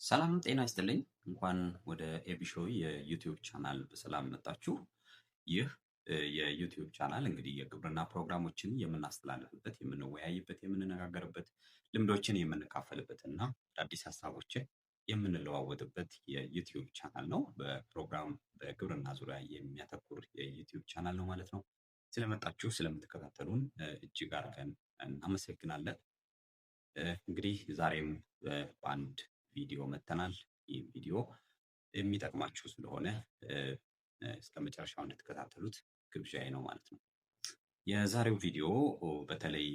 ሰላም ጤና ይስጥልኝ። እንኳን ወደ ኤቢሾው የዩቲዩብ ቻናል በሰላም መጣችሁ። ይህ የዩቲዩብ ቻናል እንግዲህ የግብርና ፕሮግራሞችን የምናስተላልፍበት፣ የምንወያይበት፣ የምንነጋገርበት፣ ልምዶችን የምንካፈልበት እና አዳዲስ ሀሳቦችን የምንለዋወጥበት የዩቲዩብ ቻናል ነው። በፕሮግራም በግብርና ዙሪያ የሚያተኩር የዩቲዩብ ቻናል ነው ማለት ነው። ስለመጣችሁ ስለምትከታተሉን እጅግ አድርገን እናመሰግናለን። እንግዲህ ዛሬም በአንድ ቪዲዮ መጥተናል። ይህ ቪዲዮ የሚጠቅማችሁ ስለሆነ እስከ መጨረሻው እንድትከታተሉት ግብዣዬ ነው ማለት ነው። የዛሬው ቪዲዮ በተለይ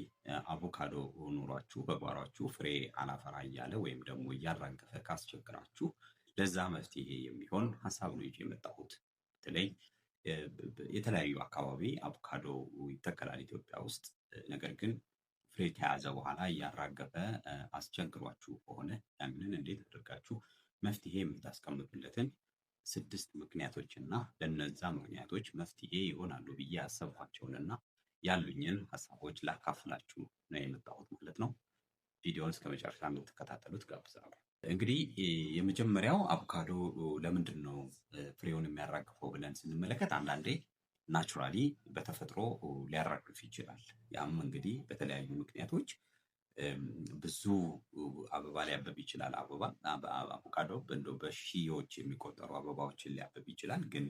አቮካዶ ኑሯችሁ በጓሯችሁ ፍሬ አላፈራ እያለ ወይም ደግሞ እያራገፈ ካስቸግራችሁ ለዛ መፍትሄ የሚሆን ሀሳብ ነው ይዤ የመጣሁት። በተለይ የተለያዩ አካባቢ አቮካዶ ይተከላል ኢትዮጵያ ውስጥ። ነገር ግን ፍሬ ከያዘ በኋላ እያራገፈ አስቸግሯችሁ ከሆነ ያንን እንዴት አድርጋችሁ መፍትሄ የምታስቀምጡለትን 6 ምክንያቶች እና ለነዛ ምክንያቶች መፍትሄ ይሆናሉ ብዬ ያሰብኳቸውንና ያሉኝን ሀሳቦች ላካፍላችሁ ነው የመጣሁት ማለት ነው። ቪዲዮውን እስከ መጨረሻ እንድትከታተሉት ጋብዛለሁ። እንግዲህ የመጀመሪያው አቮካዶ ለምንድን ነው ፍሬውን የሚያራግፈው ብለን ስንመለከት አንዳንዴ ናቹራሊ በተፈጥሮ ሊያራግፍ ይችላል። ያም እንግዲህ በተለያዩ ምክንያቶች ብዙ አበባ ሊያበብ ይችላል። አቮካዶ በሺዎች የሚቆጠሩ አበባዎችን ሊያበብ ይችላል፣ ግን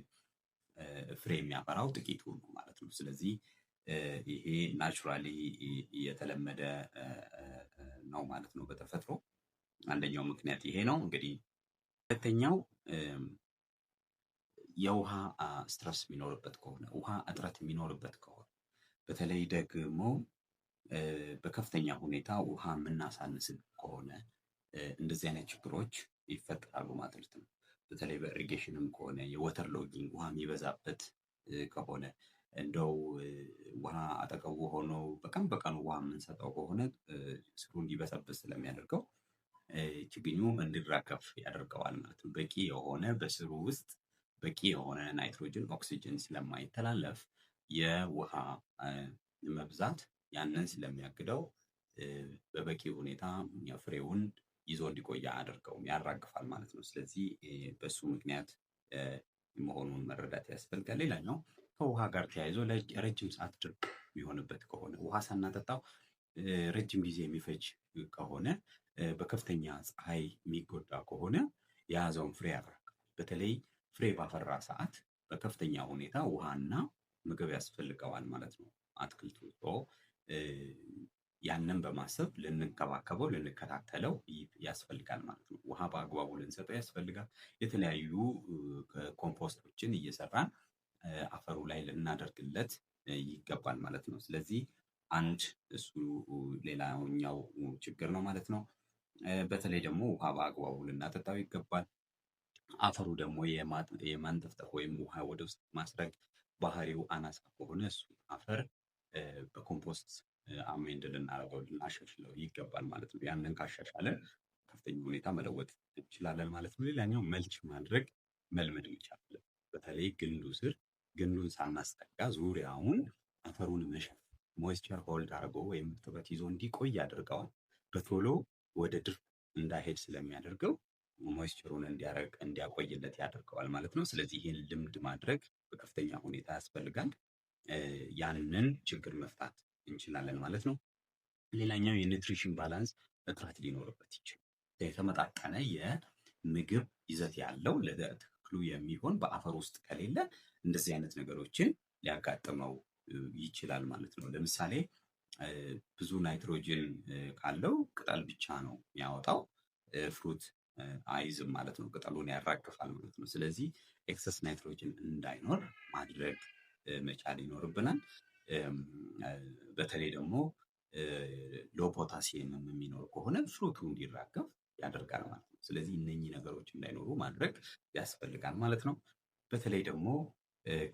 ፍሬ የሚያፈራው ጥቂቱ ነው ማለት ነው። ስለዚህ ይሄ ናቹራሊ የተለመደ ነው ማለት ነው በተፈጥሮ። አንደኛው ምክንያት ይሄ ነው። እንግዲህ ሁለተኛው የውሃ ስትረስ የሚኖርበት ከሆነ፣ ውሃ እጥረት የሚኖርበት ከሆነ፣ በተለይ ደግሞ በከፍተኛ ሁኔታ ውሃ የምናሳንስ ከሆነ እንደዚህ አይነት ችግሮች ይፈጠራሉ ማለት ነው። በተለይ በኢሪጌሽንም ከሆነ የወተር ሎጊንግ ውሃ የሚበዛበት ከሆነ እንደው ውሃ አጠገቡ ሆኖ በቀን በቀን ውሃ የምንሰጠው ከሆነ ስሩ እንዲበሰብስ ስለሚያደርገው ችግኙ እንዲራገፍ ያደርገዋል ማለት ነው። በቂ የሆነ በስሩ ውስጥ በቂ የሆነ ናይትሮጅን ኦክሲጅን ስለማይተላለፍ የውሃ መብዛት ያንን ስለሚያግደው በበቂ ሁኔታ ፍሬውን ይዞ እንዲቆይ አያደርገውም፣ ያራግፋል ማለት ነው። ስለዚህ በሱ ምክንያት መሆኑን መረዳት ያስፈልጋል። ሌላኛው ከውሃ ጋር ተያይዞ ረጅም ሰዓት ድርቅ የሚሆንበት ከሆነ፣ ውሃ ሳናጠጣው ረጅም ጊዜ የሚፈጅ ከሆነ፣ በከፍተኛ ፀሐይ የሚጎዳ ከሆነ የያዘውን ፍሬ ያራግፋል። በተለይ ፍሬ ባፈራ ሰዓት በከፍተኛ ሁኔታ ውሃና ምግብ ያስፈልገዋል ማለት ነው አትክልቱ። ያንን በማሰብ ልንከባከበው ልንከታተለው ያስፈልጋል ማለት ነው። ውሃ በአግባቡ ልንሰጠው ያስፈልጋል። የተለያዩ ኮምፖስቶችን እየሰራን አፈሩ ላይ ልናደርግለት ይገባል ማለት ነው። ስለዚህ አንድ እሱ ሌላኛው ችግር ነው ማለት ነው። በተለይ ደግሞ ውሃ በአግባቡ ልናጠጣው ይገባል። አፈሩ ደግሞ የማንጠፍጠፍ ወይም ውሃ ወደ ውስጥ ማስረግ ባህሪው አናሳ ከሆነ እሱ አፈር በኮምፖስት አሜንድ ልናደርገው ልናሻሽለው ይገባል ማለት ነው። ያንን ካሻሻለን ከፍተኛ ሁኔታ መለወጥ እንችላለን ማለት ነው። ሌላኛው መልች ማድረግ መልመድ እንችላለን። በተለይ ግንዱ ስር ግንዱን ሳናስጠጋ ዙሪያውን አፈሩን መሸፈን ሞይስቸር ሆልድ አድርጎ ወይም እርጥበት ይዞ እንዲቆይ ያደርገዋል። በቶሎ ወደ ድርቅ እንዳይሄድ ስለሚያደርገው ሞይስቸሩን እንዲያቆይለት ያደርገዋል ማለት ነው። ስለዚህ ይህን ልምድ ማድረግ በከፍተኛ ሁኔታ ያስፈልጋል። ያንን ችግር መፍታት እንችላለን ማለት ነው። ሌላኛው የኒውትሪሽን ባላንስ እጥረት ሊኖርበት ይችላል። የተመጣጠነ የምግብ ይዘት ያለው ለተክሉ የሚሆን በአፈር ውስጥ ከሌለ እንደዚህ አይነት ነገሮችን ሊያጋጥመው ይችላል ማለት ነው። ለምሳሌ ብዙ ናይትሮጅን ካለው ቅጠል ብቻ ነው የሚያወጣው፣ ፍሩት አይዝም ማለት ነው። ቅጠሉን ያራግፋል ማለት ነው። ስለዚህ ኤክሰስ ናይትሮጅን እንዳይኖር ማድረግ መቻል ይኖርብናል። በተለይ ደግሞ ሎ ፖታሲየም የሚኖር ከሆነ ፍሩቱ እንዲራገፍ ያደርጋል ማለት ነው። ስለዚህ እነኚህ ነገሮች እንዳይኖሩ ማድረግ ያስፈልጋል ማለት ነው። በተለይ ደግሞ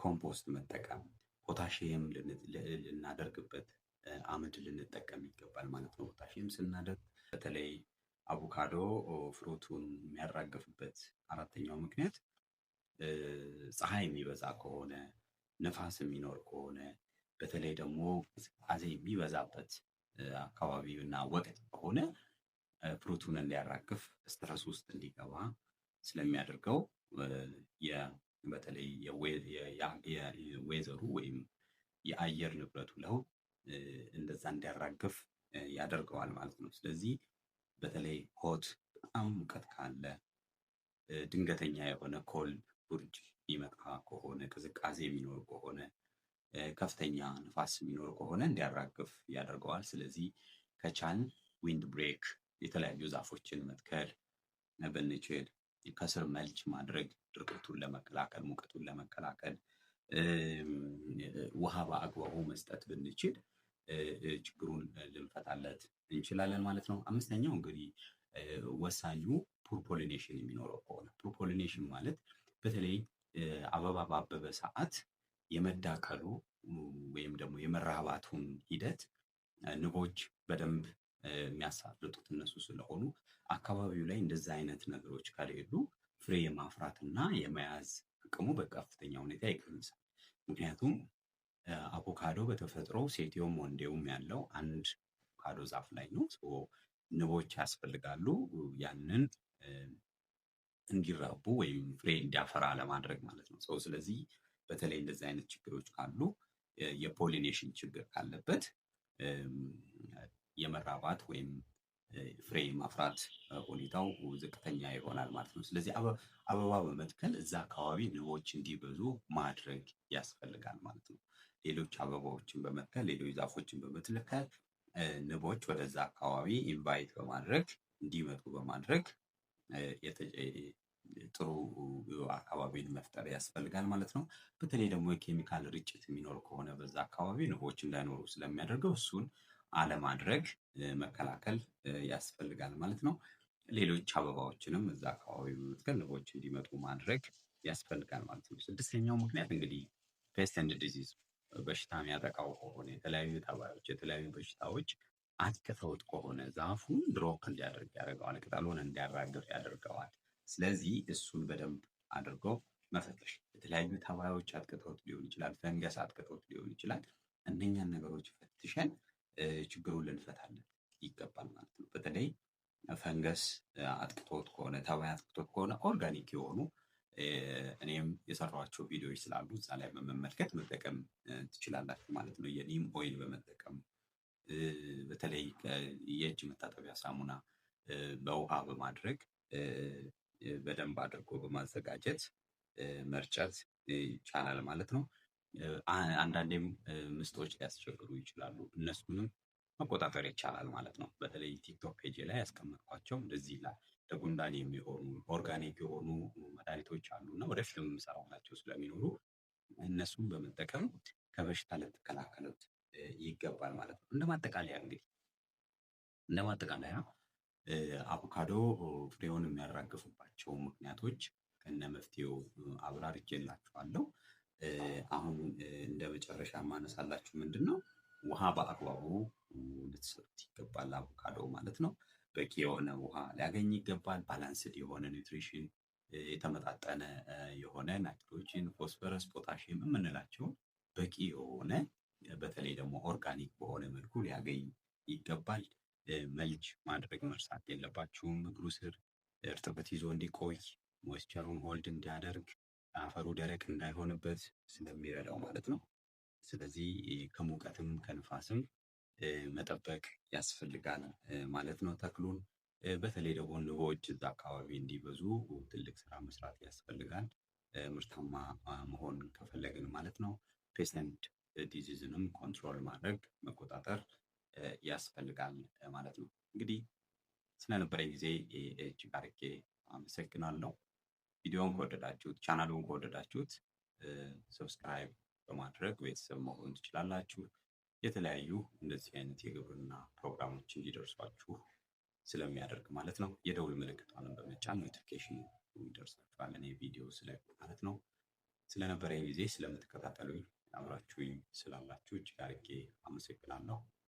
ኮምፖስት መጠቀም፣ ፖታሽየም ልናደርግበት አመድ ልንጠቀም ይገባል ማለት ነው። ፖታሽየም ስናደርግ በተለይ አቮካዶ ፍሩቱን የሚያራግፍበት አራተኛው ምክንያት ፀሐይ የሚበዛ ከሆነ፣ ነፋስ የሚኖር ከሆነ፣ በተለይ ደግሞ ቅዝቃዜ የሚበዛበት አካባቢና ወቅት ከሆነ ፍሩቱን እንዲያራግፍ ስትረስ ውስጥ እንዲገባ ስለሚያደርገው በተለይ የዌዘሩ ወይም የአየር ንብረቱ ለውጥ እንደዛ እንዲያራግፍ ያደርገዋል ማለት ነው። ስለዚህ በተለይ ሆት በጣም ሙቀት ካለ ድንገተኛ የሆነ ኮልድ ብርድ የሚመጣ ከሆነ ቅዝቃዜ የሚኖር ከሆነ ከፍተኛ ንፋስ የሚኖር ከሆነ እንዲያራግፍ ያደርገዋል። ስለዚህ ከቻልን ዊንድ ብሬክ የተለያዩ ዛፎችን መትከል ብንችል፣ ከስር መልች ማድረግ ድርቀቱን ለመከላከል ሙቀቱን ለመከላከል፣ ውሃ በአግባቡ መስጠት ብንችል ችግሩን ልንፈታለት እንችላለን ማለት ነው። አምስተኛው እንግዲህ ወሳኙ ፖሊኔሽን የሚኖረው ከሆነ ፖሊኔሽን ማለት በተለይ አበባ ባበበ ሰዓት የመዳቀሉ ወይም ደግሞ የመራባቱን ሂደት ንቦች በደንብ የሚያሳልጡት እነሱ ስለሆኑ አካባቢው ላይ እንደዛ አይነት ነገሮች ከሌሉ ፍሬ የማፍራትና የመያዝ አቅሙ በከፍተኛ ሁኔታ ይቀንሳል። ምክንያቱም አቮካዶ በተፈጥሮ ሴቲውም ወንዴውም ያለው አንድ አቮካዶ ዛፍ ላይ ነው። ንቦች ያስፈልጋሉ ያንን እንዲራቡ ወይም ፍሬ እንዲያፈራ ለማድረግ ማለት ነው። ስለዚህ በተለይ እንደዚህ አይነት ችግሮች ካሉ የፖሊኔሽን ችግር ካለበት የመራባት ወይም ፍሬ ማፍራት ሁኔታው ዝቅተኛ ይሆናል ማለት ነው። ስለዚህ አበባ በመትከል እዛ አካባቢ ንቦች እንዲበዙ ማድረግ ያስፈልጋል ማለት ነው። ሌሎች አበባዎችን በመትከል ሌሎች ዛፎችን በመትከል ንቦች ወደዛ አካባቢ ኢንቫይት በማድረግ እንዲመጡ በማድረግ ጥሩ አካባቢን መፍጠር ያስፈልጋል ማለት ነው። በተለይ ደግሞ የኬሚካል ርጭት የሚኖር ከሆነ በዛ አካባቢ ንቦች እንዳይኖሩ ስለሚያደርገው እሱን አለማድረግ መከላከል ያስፈልጋል ማለት ነው። ሌሎች አበባዎችንም እዛ አካባቢ በመትከል ንቦች እንዲመጡ ማድረግ ያስፈልጋል ማለት ነው። ስድስተኛው ምክንያት እንግዲህ ፔስት ኤንድ ዲዚዝ በሽታ የሚያጠቃው ከሆነ የተለያዩ ተባዮች የተለያዩ በሽታዎች አጥቅተውት ከሆነ ዛፉን ድሮፕ እንዲያደርግ ያደርገዋል፣ ቅጠሉን እንዲያራግፍ ያደርገዋል። ስለዚህ እሱን በደንብ አድርጎ መፈተሽ የተለያዩ ተባዮች አጥቅተውት ሊሆን ይችላል፣ ፈንገስ አጥቅተውት ሊሆን ይችላል። እነኛን ነገሮች ፈትሸን ችግሩን ልንፈታለን ይገባል ማለት ነው። በተለይ ፈንገስ አጥቅቶት ከሆነ ተባይ አጥቅቶት ከሆነ ኦርጋኒክ የሆኑ እኔም የሰራኋቸው ቪዲዮዎች ስላሉ እዛ ላይ በመመልከት መጠቀም ትችላላችሁ ማለት ነው። የኒም ኦይል በመጠቀም በተለይ የእጅ መታጠቢያ ሳሙና በውሃ በማድረግ በደንብ አድርጎ በማዘጋጀት መርጨት ይቻላል ማለት ነው። አንዳንዴም ምስጦች ሊያስቸግሩ ይችላሉ፣ እነሱንም መቆጣጠር ይቻላል ማለት ነው። በተለይ ቲክቶክ ፔጅ ላይ ያስቀመጥኳቸው እንደዚህ ይላል ለጉንዳን የሚሆኑ ኦርጋኒክ የሆኑ መድኃኒቶች አሉ እና ወደፊት የምሰራላቸው ስለሚኖሩ እነሱን በመጠቀም ከበሽታ ልትከላከሉት ይገባል ማለት ነው። እንደማጠቃለያ አቮካዶ ፍሬውን የሚያራግፉባቸው ምክንያቶች ከነ መፍትሄው አብራርቼላችኋለሁ። አሁን እንደ መጨረሻ ማነሳላችሁ ምንድን ነው ውሃ በአግባቡ ልትሰጡት ይገባል። አቮካዶ ማለት ነው በቂ የሆነ ውሃ ሊያገኝ ይገባል። ባላንስድ የሆነ ኒውትሪሽን የተመጣጠነ የሆነ ናይትሮጅን፣ ፎስፈረስ፣ ፖታሽየም የምንላቸው በቂ የሆነ በተለይ ደግሞ ኦርጋኒክ በሆነ መልኩ ሊያገኝ ይገባል። መልች ማድረግ መርሳት የለባችሁም። እግሩ ስር እርጥበት ይዞ እንዲቆይ ሞይስቸሩን ሆልድ እንዲያደርግ አፈሩ ደረቅ እንዳይሆንበት ስለሚረዳው ማለት ነው። ስለዚህ ከሙቀትም ከንፋስም መጠበቅ ያስፈልጋል ማለት ነው ተክሉን። በተለይ ደግሞ ንቦች እዛ አካባቢ እንዲበዙ ትልቅ ስራ መስራት ያስፈልጋል፣ ምርታማ መሆን ከፈለግን ማለት ነው። ፔስት ኤንድ ዲዚዝንም ኮንትሮል ማድረግ መቆጣጠር ያስፈልጋል ማለት ነው። እንግዲህ ስለነበረኝ ጊዜ እጅግ አድርጌ አመሰግናለሁ። ቪዲዮውን ከወደዳችሁት ቻናሉን ከወደዳችሁት ሰብስክራይብ በማድረግ ቤተሰብ መሆን ትችላላችሁ። የተለያዩ እንደዚህ አይነት የግብርና ፕሮግራሞች እንዲደርሷችሁ ስለሚያደርግ ማለት ነው። የደውል ምልክቷንም በመጫን ኖቲፊኬሽን ይደርሳችኋል እኔ ቪዲዮ ስለቅ ማለት ነው። ስለነበረኝ ጊዜ ስለምትከታተሉኝ አብራችሁኝ ስላላችሁ እጅግ አድርጌ አመሰግናለሁ።